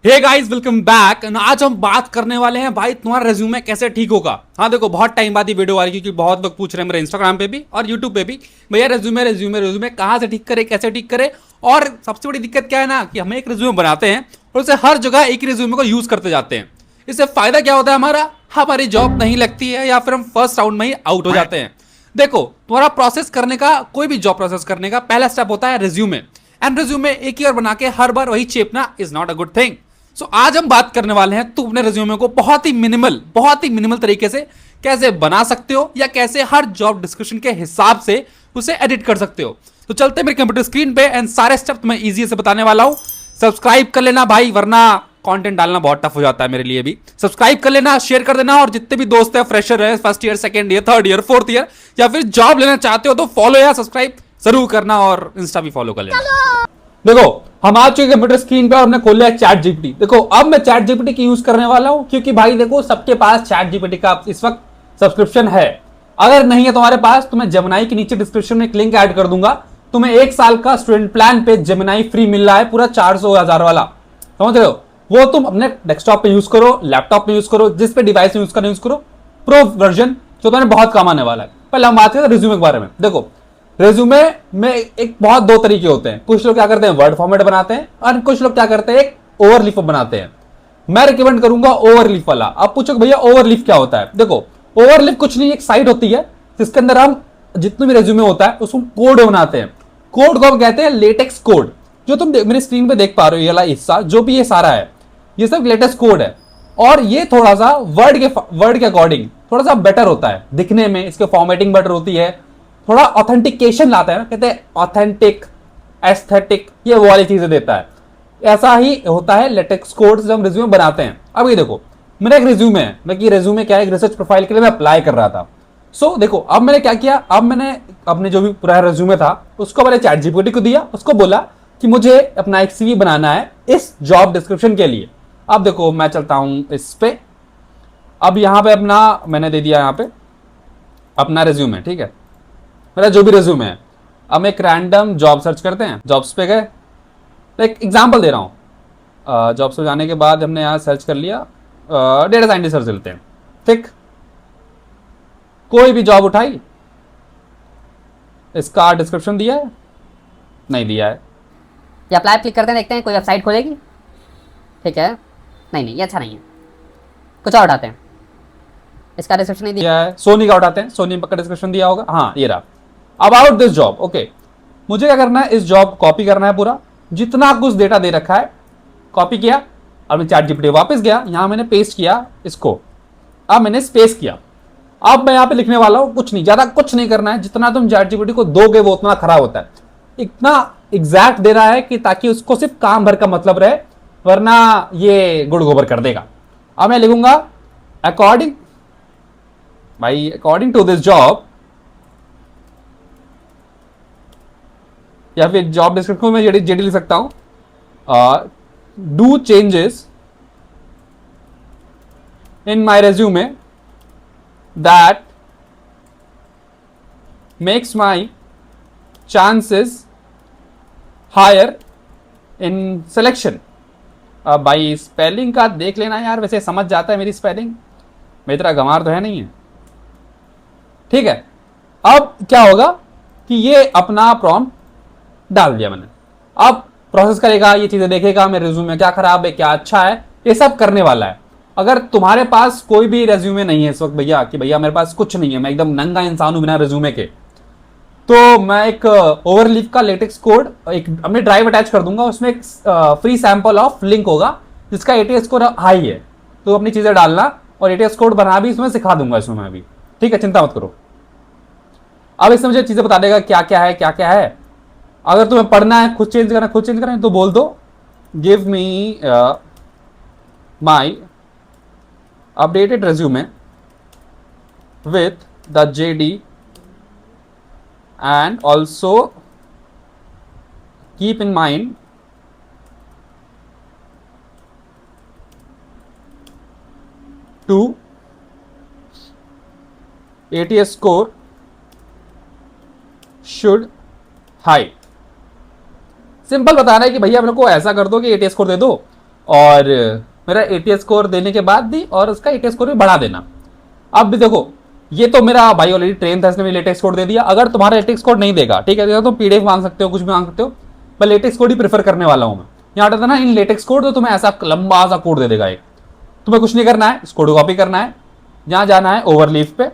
Hey guys welcome back. आज हम बात करने वाले हैं भाई तुम्हारा रेज्यूमे कैसे ठीक होगा। हाँ देखो बहुत टाइम बाद ये वीडियो आ रही है क्योंकि बहुत लोग पूछ रहे हैं मेरे इंस्टाग्राम पे भी और यूट्यूब पे भी, भैया रेज्यूमे रेज्यूमे रेज्यूमे कहाँ से ठीक करे, कैसे ठीक करे। और सबसे बड़ी दिक्कत क्या है ना कि हम एक रेज्यूमे बनाते हैं और उसे हर जगह एक ही रेज्यूमे को यूज करते जाते हैं। इससे फायदा क्या होता है हमारी जॉब नहीं लगती है या फिर हम फर्स्ट राउंड में ही आउट हो जाते हैं। देखो तुम्हारा प्रोसेस करने का, कोई भी जॉब प्रोसेस करने का पहला स्टेप होता है रेज्यूमे। एंड रेज्यूमे एक ही बार बना के हर बार वही चेपना is not a good thing. So आज हम बात करने वाले हैं तुम अपने रेज्यूमे को बहुत ही मिनिमल तरीके से कैसे बना सकते हो या कैसे हर जॉब डिस्क्रिप्शन के हिसाब से उसे एडिट कर सकते हो। तो चलते मेरे कंप्यूटर स्क्रीन पे एंड सारे स्टेप मैं इजी से बताने वाला हूं। सब्सक्राइब कर लेना भाई, वरना कंटेंट डालना बहुत टफ हो जाता है मेरे लिए भी। सब्सक्राइब कर लेना, शेयर कर देना, और जितने भी दोस्त हैं, फ्रेशर है, first year, second year, third year, fourth year, या फिर जॉब लेना चाहते हो तो फॉलो या सब्सक्राइब जरूर करना और इंस्टा भी फॉलो कर लेना। देखो हम आ चुके कंप्यूटर स्क्रीन पे और हमने खोल लिया चैट जीपीटी। देखो अब मैं चैट जीपीटी की यूज करने वाला हूं क्योंकि भाई देखो सबके पास चैट जीपीटी का इस वक्त सब्सक्रिप्शन है। अगर नहीं है तुम्हारे पास तो मैं जेमिनी के नीचे डिस्क्रिप्शन में एक लिंक ऐड कर दूंगा। तुम्हें 1 साल का स्टूडेंट प्लान पे जेमिनी फ्री मिल रहा है, पूरा 400,000 वाला, समझ रहे हो। वो तुम अपने डेस्कटॉप पे यूज करो, लैपटॉप पे यूज करो, जिस पे डिवाइस यूज करना यूज करो, प्रो वर्जन जो तुम्हें बहुत काम आने वाला है। पहले हम बात करें रिज्यूमे के बारे में। देखो रेज्यूमे में एक बहुत दो तरीके होते हैं। कुछ लोग क्या करते हैं वर्ड फॉर्मेट बनाते हैं और कुछ लोग क्या करते हैं एक ओवरलीफ बनाते हैं। मैं रिकमेंड करूंगा ओवरलीफ वाला। आप पूछो भैया ओवरलीफ क्या होता है। देखो ओवरलीफ कुछ नहीं, एक साइट होती है जिसके अंदर हम जितने भी रेज्यूमे होता है उसको कोड बनाते हैं। कोड को हम कहते हैं लेटेक्स कोड। जो तुम मेरी स्क्रीन पे देख पा रहे हो ये वाला हिस्सा जो भी ये सारा है, ये सब लेटेस्ट कोड है। और ये थोड़ा सा वर्ड के अकॉर्डिंग थोड़ा सा बेटर होता है दिखने में, इसके फॉर्मेटिंग बेटर होती है, थोड़ा ऑथेंटिकेशन लाता है ना, कहते हैं ऑथेंटिक, एस्थेटिक, ये वो वाली चीजें देता है। ऐसा ही होता है लेटेक्स कोड जब हम रिज्यूमे बनाते हैं। अब ये देखो मेरा एक रिज्यूमे है, मैं कि रिज्यूमे क्या है, एक रिसर्च प्रोफाइल के लिए मैं अप्लाई कर रहा था। सो देखो अब मैंने क्या किया, अब मैंने अपने जो भी पूरा रिज्यूमे था उसको मैंने चैट जीपीटी को दिया, उसको बोला कि मुझे अपना एक सीवी बनाना है इस जॉब डिस्क्रिप्शन के लिए। अब देखो मैं चलता हूं इस पे, अब यहां पे अपना मैंने दे दिया यहां पे अपना रिज्यूमे, ठीक है, मेरा जो भी रिज्यूमे है। अब एक रैंडम जॉब सर्च करते हैं, जॉब्स पे गए, एक एग्जांपल दे रहा हूँ। जॉब्स पे जाने के बाद हमने यहाँ सर्च कर लिया डेटा साइंटिस्ट सर्च लेते हैं, ठीक। कोई भी जॉब उठाई, इसका डिस्क्रिप्शन दिया है, नहीं दिया है। ये अप्लाई क्लिक करते हैं, देखते हैं कोई वेबसाइट खोलेगी, ठीक है, नहीं ये अच्छा नहीं है, कुछ और उठाते हैं, इसका डिस्क्रिप्शन नहीं दिया है। सोनी का उठाते हैं, सोनी का डिस्क्रिप्शन दिया होगा, हाँ ये रहा। अबाउट दिस जॉब, ओके, मुझे क्या करना है, इस जॉब कॉपी करना है, पूरा जितना कुछ डेटा दे रखा है कॉपी किया। अब मैं चैट जीपीटी वापस गया, यहां मैंने पेस्ट किया इसको, अब मैंने स्पेस किया। अब मैं यहां पे लिखने वाला हूं, कुछ नहीं, ज्यादा कुछ नहीं करना है, जितना तुम चैट जीपीटी को दोगे वो उतना खराब होता है। इतना एग्जैक्ट देना है कि ताकि उसको सिर्फ काम भर का मतलब रहे, वरना ये गुड़ गोबर कर देगा। अब मैं लिखूंगा अकॉर्डिंग भाई, अकॉर्डिंग टू दिस जॉब, या फिर जॉब डिस्क्रिप्शन में जेडी लिख सकता हूं, do changes in my resume that makes my chances higher in selection. भाई स्पेलिंग का देख लेना यार, वैसे समझ जाता है मेरी स्पेलिंग, मेरी तरह गंवार तो है नहीं है, ठीक है। अब क्या होगा कि ये अपना प्रॉम्प्ट डाल दिया मैंने, अब प्रोसेस करेगा, ये चीजें देखेगा मेरे रिज्यूमे में क्या खराब है क्या अच्छा है, ये सब करने वाला है। अगर तुम्हारे पास कोई भी रेज्यूमे नहीं है इस वक्त भैया, कि भैया मेरे पास कुछ नहीं है, मैं एकदम नंगा इंसान हूं बिना रेज्यूमे के, तो मैं एक ओवरलीफ का लेटेक्स कोड एक अपने ड्राइव अटैच कर दूंगा, उसमें एक फ्री सैंपल ऑफ लिंक होगा जिसका एटीएस कोड हाई है, तो अपनी चीजें डालना और एटीएस कोड बना भी इसमें सिखा दूंगा इसमें मैं भी, ठीक है, चिंता मत करो। अब इसमें मुझे चीजें बता देगा क्या क्या है क्या क्या है। अगर तुम्हें पढ़ना है, खुद चेंज करना है तो बोल दो give me my updated resume with the JD and also keep in mind to ATS score should high। Simple बताना है कि भैया मेरे को ऐसा कर दो कि एटीएस स्कोर दे दो, और मेरा एटीएस स्कोर देने के बाद भी, और उसका एटीएस स्कोर भी बढ़ा देना। अब भी देखो, ये तो मेरा भाई ऑलरेडी ट्रेन था, इसने भी लेटेक्स कोड दे दिया। अगर तुम्हारा लेटेक्स कोड नहीं देगा, ठीक है, तो पीडीएफ मांग सकते हो, कुछ भी मांग सकते हो, पर लेटेक्स कोड ही प्रेफर करने वाला हूं मैं। यहाँ आता था ना इन लेटेक्स कोड, तो तुम्हें ऐसा लंबा सा कोड दे देगा एक। तुम्हें कुछ नहीं करना है, इस कोड को कॉपी करना है, यहां जाना है ओवरलीफ पे।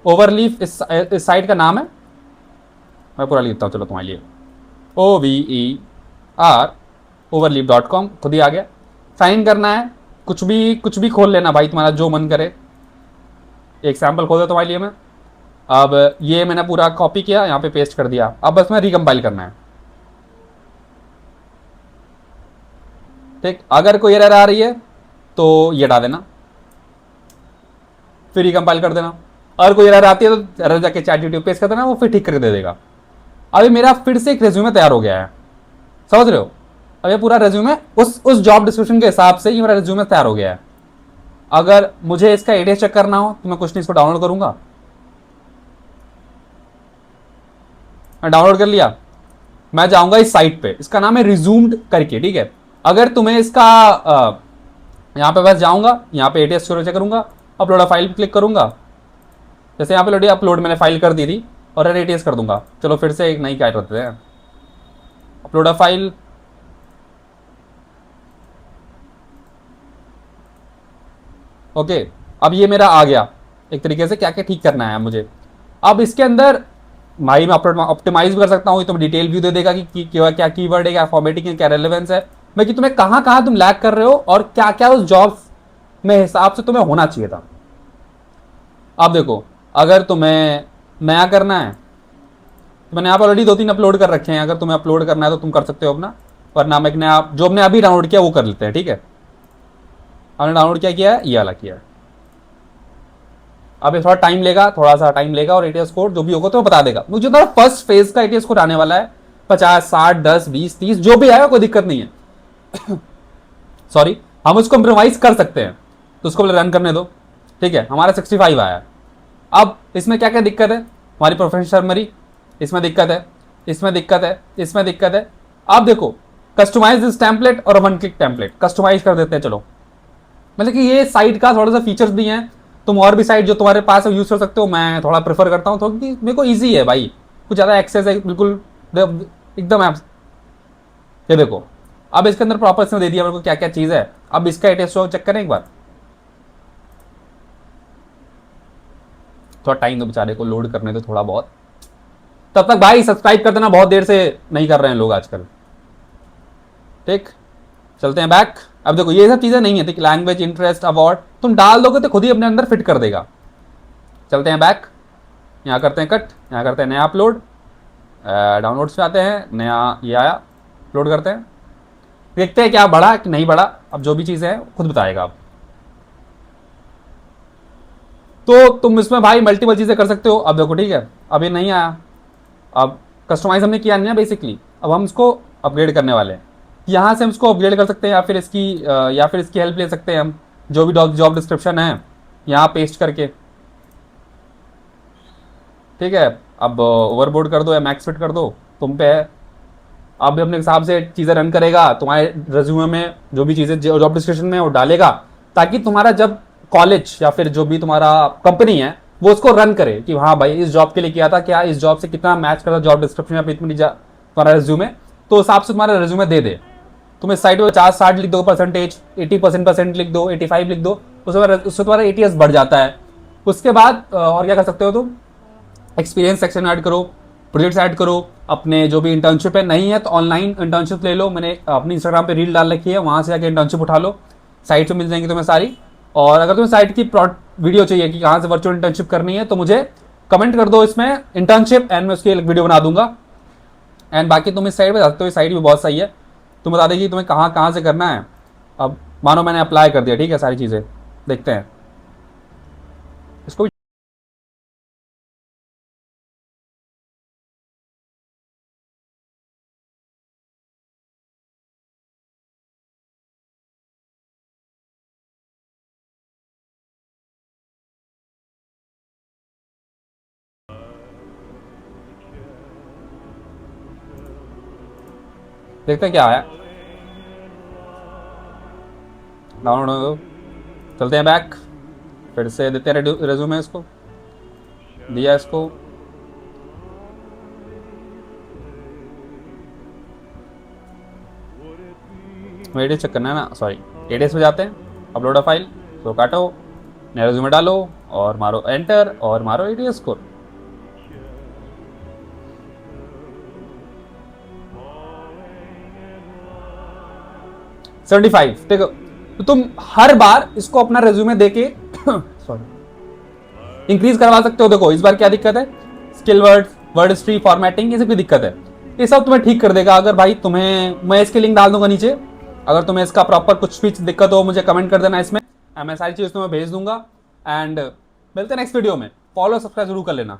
ओवरलीफ इस साइट का नाम है, मैं पूरा लिखता हूँ चलो तुम्हारे लिए, OVER overleaf.com, खुद ही आ गया। साइन करना है, कुछ भी खोल लेना भाई, तुम्हारा जो मन करे। एक सैंपल खोल दो तुम्हारे लिए मैं। अब ये मैंने पूरा कॉपी किया, यहाँ पे पेस्ट कर दिया। अब बस मैं रिकम्पाइल करना है, ठीक। अगर कोई एरर आ रही है तो ये हटा देना, फिर रिकम्पाइल कर देना। अगर कोई एरर आती है तो एरर जाके ChatGPT पेस्ट कर देना, वो फिर ठीक करके दे देगा। अभी मेरा फिर से एक रेज्यूमे तैयार हो गया है, समझ रहे हो। अब ये पूरा रेज्यूमे उस जॉब डिस्क्रिप्शन के हिसाब से ये मेरा रेज्यूमे तैयार हो गया है। अगर मुझे इसका एटीएस चेक करना हो तो मैं कुछ नहीं, इसको डाउनलोड करूंगा। मैं डाउनलोड कर लिया, मैं जाऊंगा इस साइट पे, इसका नाम है रिज्यूम्ड करके, ठीक है। अगर तुम्हें इसका यहाँ पे बस जाऊंगा, यहाँ पे एटीएस चेक करूंगा, अपलोड फाइल पे क्लिक करूंगा। जैसे यहाँ पे अपलोड मैंने फाइल कर दी थी, और एटीएस कर दूंगा। चलो फिर से एक नई क्या करते हैं, अपलोड अ फाइल। ओके, अब ये मेरा आ गया एक तरीके से, क्या क्या ठीक करना है मुझे। अब इसके अंदर भाई मैं ऑप्टिमाइज भी कर सकता हूँ, तुम्हें डिटेल व्यू दे देगा कि क्या कीवर्ड है, क्या फॉर्मेटिंग है, क्या रेलेवेंस है, मैं कि तुम्हें कहाँ कहाँ तुम लैग कर रहे हो, और क्या क्या उस जॉब में हिसाब से तुम्हें होना चाहिए था। अब देखो, अगर तुम्हें नया करना है तो मैंने यहाँ पर ऑलरेडी 2-3 अपलोड कर रखे हैं, अगर तुम्हें अपलोड करना है तो तुम कर सकते हो अपना, वरना मैं नया जो हमने अभी डाउनलोड किया वो कर लेते हैं, ठीक है। हमने डाउनलोड क्या किया है, ये वाला किया है। अब ये थोड़ा टाइम लेगा, थोड़ा सा टाइम लेगा, और एटीएस कोड जो भी होगा तो बता देगा मुझे। तो फर्स्ट फेज का एटीएस कोड आने वाला है, 50, 60, 10, 20, 30 जो भी आएगा, कोई दिक्कत नहीं है। सॉरी, हम उसको कम्प्रोमाइज कर सकते हैं, तो उसको रन करने दो, ठीक है। हमारा 65 आया है। अब इसमें क्या क्या दिक्कत है, हमारी प्रोफेशनल समरी, इसमें दिक्कत है, इसमें दिक्कत है, इसमें दिक्कत है। आप देखो, कस्टमाइज दिस टेम्पलेट और वन क्लिक टेम्पलेट, कस्टमाइज कर देते हैं चलो। मतलब कि ये साइट का थोड़ा सा फीचर्स भी हैं, तुम और भी साइट जो तुम्हारे पास है यूज कर सकते हो। मैं थोड़ा प्रेफर करता हूँ, क्योंकि मेरे को ईजी है भाई, कुछ ज़्यादा एक्सेस है बिल्कुल एकदम ऐप। ये देखो, अब इसके अंदर प्रॉपर इसमें दे दिया मेरे को क्या क्या चीज़ है। अब इसका एटेस्ट चेक करें एक बार, थोड़ा टाइम दो बेचारे को लोड करने दो थोड़ा बहुत। तब तक भाई सब्सक्राइब कर देना, बहुत देर से नहीं कर रहे हैं लोग आजकल, ठीक। चलते हैं बैक। अब देखो ये सब चीज़ें नहीं है, ठीक। लैंग्वेज, इंटरेस्ट, अवार्ड तुम डाल दोगे तो खुद ही अपने अंदर फिट कर देगा। चलते हैं बैक, यहाँ करते हैं कट, यहाँ करते हैं नया अपलोड, डाउनलोड्स पे आते हैं, नया ये आया, अपलोड करते हैं, देखते हैं क्या बढ़ा कि नहीं बढ़ा। अब जो भी चीज़ें हैं खुद बताएगा। अब तो तुम इसमें भाई मल्टीपल चीज़ें कर सकते हो। अब देखो ठीक है, अब ये नहीं आया, अब कस्टमाइज हमने किया नहीं है बेसिकली, अब हम इसको अपग्रेड करने वाले हैं। यहाँ से हम इसको अपग्रेड कर सकते हैं, या फिर इसकी हेल्प ले सकते हैं हम, जो भी जॉब डिस्क्रिप्शन है यहाँ पेस्ट करके, ठीक है। अब ओवरबोर्ड कर दो या मैक्स फिट कर दो, तुम पे है। अब भी अपने हिसाब से चीज़ें रन करेगा, तुम्हारे रेज्यूमे में जो भी चीज़ें जॉब डिस्क्रिप्शन में वो डालेगा, ताकि तुम्हारा जब कॉलेज या फिर जो भी तुम्हारा कंपनी है वो उसको रन करे कि हाँ भाई इस जॉब के लिए किया था, क्या इस जॉब से कितना मैच करता जॉब डिस्क्रिप्शन या फिर इतनी तुम्हारा रेज्यूमे, तो हिसाब से तुम्हारा रेज्यूमे दे दे। तुम इस साइड पे 50-60 लिख दो, परसेंटेज 80% लिख दो, 85 लिख दो, उससे तुम्हारा एटीएस बढ़ जाता है। उसके बाद और क्या कर सकते हो तुम, एक्सपीरियंस सेक्शन ऐड करो, प्रोजेक्ट्स ऐड करो, अपने जो भी इंटर्नशिप है, नहीं है तो ऑनलाइन इंटर्नशिप ले लो। मैंने अपनी इंस्टाग्राम पे रील डाल रखी है, वहाँ से जाके इंटर्नशिप उठा लो, साइट पे मिल जाएंगी तुम्हें सारी। और अगर तुम्हें साइट की वीडियो चाहिए कि कहाँ से वर्चुअल इंटर्नशिप करनी है, तो मुझे कमेंट कर दो इसमें इंटर्नशिप, एंड मैं उसकी एक वीडियो बना दूंगा। एंड बाकी तुम इस साइड पे जाते हो, साइट भी बहुत सही है, तुम बता देगी तुम्हें कहाँ कहाँ से करना है। अब मानो मैंने अप्लाई कर दिया, ठीक है, सारी चीज़ें देखते हैं इसको। देखते हैं क्या आया। डाउनलोड होने दो, चलते हैं बैक, फिर से देते हैं रेज्यूमे इसको, दिया इसको, एडीएस चेक करना है ना, सॉरी एडीएस पे जाते हैं, अपलोड अ फाइल, तो काटो, नया रेज्यूमे डालो और मारो एंटर और मारो एडीएस को। $75 देखो, तो तुम हर बार इसको अपना रेज्यूमे देके सॉरी इंक्रीज करवा सकते हो। देखो इस बार क्या दिक्कत है, skill word, word history, formatting, ये सब की दिक्कत है, ये सब तुम्हें ठीक कर देगा। अगर भाई तुम्हें, मैं इसकी लिंक डाल दूंगा नीचे, अगर तुम्हें इसका प्रॉपर कुछ भी दिक्कत हो मुझे कमेंट कर देना इसमें, मैं सारी चीज़ तुम्हें भेज दूंगा। एंड मिलते हैं नेक्स्ट वीडियो में, फॉलो सब्सक्राइब जरूर कर लेना।